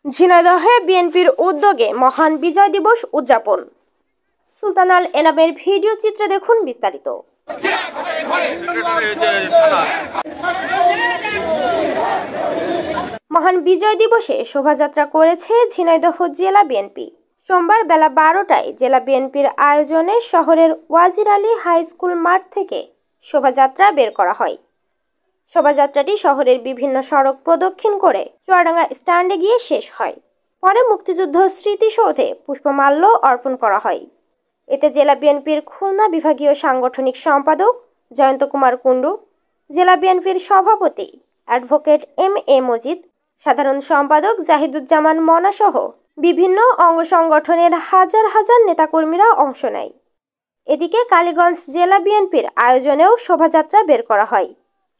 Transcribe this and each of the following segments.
ঝিনাইদহে বিএনপির উদ্যোগে মহান বিজয় দিবস উদযাপন। সুলতান আল এনামের ভিডিও চিত্রে দেখুন বিস্তারিত। মহান বিজয় দিবসে শোভাযাত্রা করেছে ঝিনাইদহ জেলা বিএনপি। সোমবার বেলা 12টায় জেলা বিএনপির আয়োজনে শহরের ওয়াজির আলী হাই স্কুল মাঠ থেকে শোভাযাত্রা বের করা হয়। শোভাযাত্রাটি শহরের বিভিন্ন সড়ক প্রদক্ষিণ করে চুয়াডাঙ্গা স্ট্যান্ডে গিয়ে শেষ হয়। পরে মুক্তিযুদ্ধ স্মৃতিসৌধে পুষ্পমাল্য অর্পণ করা হয়। এতে জেলা বিএনপির খুলনা বিভাগীয় সাংগঠনিক সম্পাদক জয়ন্ত কুমার কুণ্ডু, জেলা বিএনপির সভাপতি অ্যাডভোকেট এম.এ. মজিদ, সাধারণ সম্পাদক জাহিদুজ্জামান মনা সহ বিভিন্ন অঙ্গ সংগঠনের হাজার হাজার নেতাকর্মীরা অংশ নেয়। এদিকে কালীগঞ্জ জেলা বিএনপির আয়োজনেও শোভাযাত্রা বের করা হয়।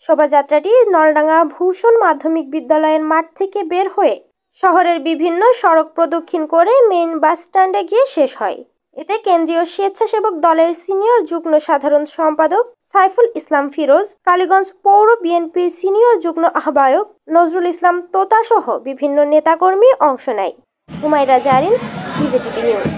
শোভাযাত্রাটি নলডাঙ্গা ভূষণ মাধ্যমিক বিদ্যালয়ের মাঠ থেকে বের হয়ে শহরের বিভিন্ন সড়ক প্রদক্ষিণ করে মেইন বাস স্ট্যান্ডে গিয়ে শেষ হয়। এতে কেন্দ্রীয় স্বেচ্ছাসেবক দলের সিনিয়র যুগ্ম সাধারণ সম্পাদক সাইফুল ইসলাম ফিরোজ, কালীগঞ্জ পৌর বিএনপির সিনিয়র যুগ্ম আহ্বায়ক নজরুল ইসলাম তোতা সহ বিভিন্ন নেতাকর্মী অংশ নেয়। হুমায়রা জারিন, বিজেটিভি নিউজ।